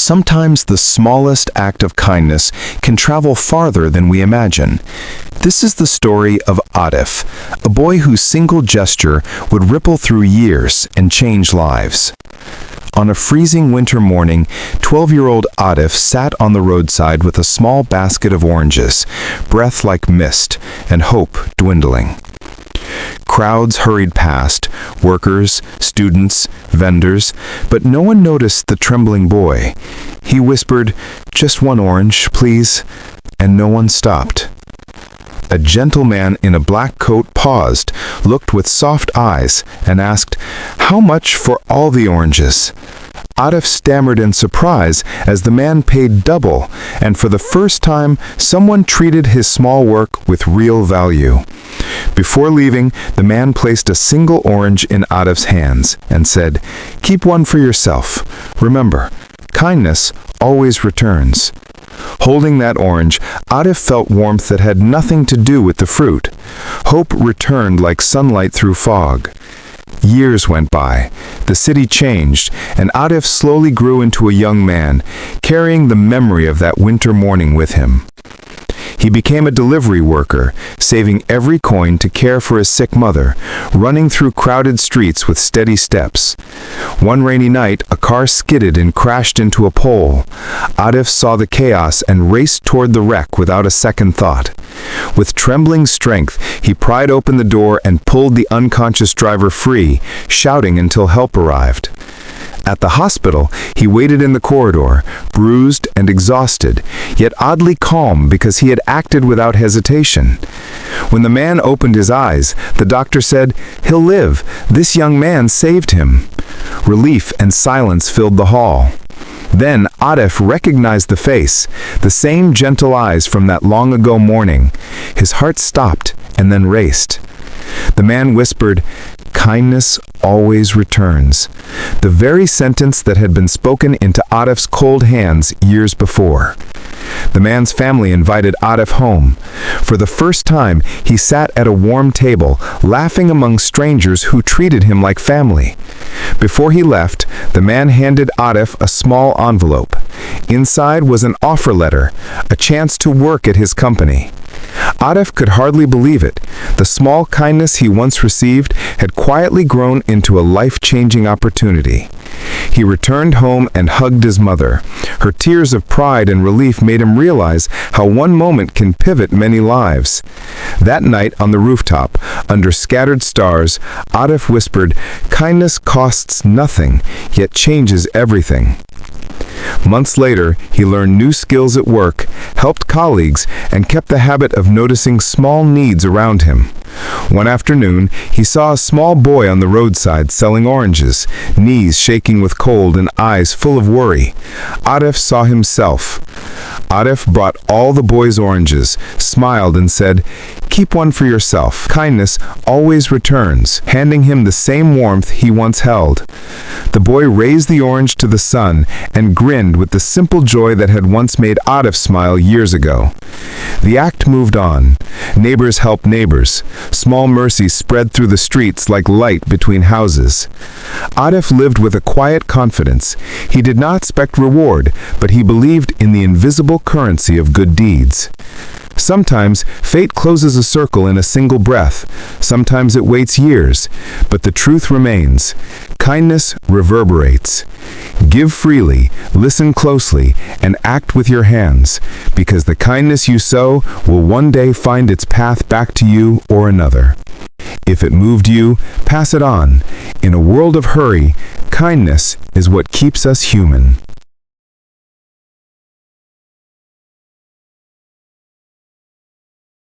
Sometimes the smallest act of kindness can travel farther than we imagine. This is the story of Atif, a boy whose single gesture would ripple through years and change lives. On a freezing winter morning, 12-year-old Atif sat on the roadside with a small basket of oranges, breath like mist and hope dwindling. Crowds hurried past, workers, students, vendors, but no one noticed the trembling boy. He whispered, "Just one orange, please," and no one stopped. A gentleman in a black coat paused, looked with soft eyes, and asked, "How much for all the oranges?" Atif stammered in surprise as the man paid double, and for the first time, someone treated his small work with real value. Before leaving, the man placed a single orange in Atif's hands and said, "Keep one for yourself. Remember, kindness always returns." Holding that orange, Atif felt warmth that had nothing to do with the fruit. Hope returned like sunlight through fog. Years went by, the city changed, and Atif slowly grew into a young man, carrying the memory of that winter morning with him. He became a delivery worker, saving every coin to care for his sick mother, running through crowded streets with steady steps. One rainy night, a car skidded and crashed into a pole. Atif saw the chaos and raced toward the wreck without a second thought. With trembling strength, he pried open the door and pulled the unconscious driver free, shouting until help arrived. At the hospital, he waited in the corridor, bruised and exhausted, yet oddly calm because he had acted without hesitation. When the man opened his eyes, the doctor said, "He'll live. This young man saved him." Relief and silence filled the hall. Then Atif recognized the face, the same gentle eyes from that long-ago morning. His heart stopped and then raced. The man whispered, "Kindness always returns," the very sentence that had been spoken into Atif's cold hands years before. The man's family invited Atif home. For the first time, he sat at a warm table, laughing among strangers who treated him like family. Before he left, the man handed Atif a small envelope. Inside was an offer letter, a chance to work at his company. Atif could hardly believe it. The small kindness he once received had quietly grown into a life-changing opportunity. He returned home and hugged his mother. Her tears of pride and relief made him realize how one moment can pivot many lives. That night on the rooftop, under scattered stars, Atif whispered, "Kindness costs nothing, yet changes everything." Months later, he learned new skills at work, helped colleagues, and kept the habit of noticing small needs around him. One afternoon, he saw a small boy on the roadside selling oranges, knees shaking with cold and eyes full of worry. Atif saw himself. Atif brought all the boy's oranges, smiled and said, "Keep one for yourself. Kindness always returns," handing him the same warmth he once held. The boy raised the orange to the sun and grinned with the simple joy that had once made Atif smile years ago. The act moved on. Neighbors helped neighbors. Small mercies spread through the streets like light between houses. Atif lived with a quiet confidence. He did not expect reward, but he believed in the invisible currency of good deeds. Sometimes fate closes a circle in a single breath. Sometimes it waits years. But the truth remains. Kindness reverberates. Give freely, listen closely, and act with your hands, because the kindness you sow will one day find its path back to you or another. If it moved you, pass it on. In a world of hurry, kindness is what keeps us human.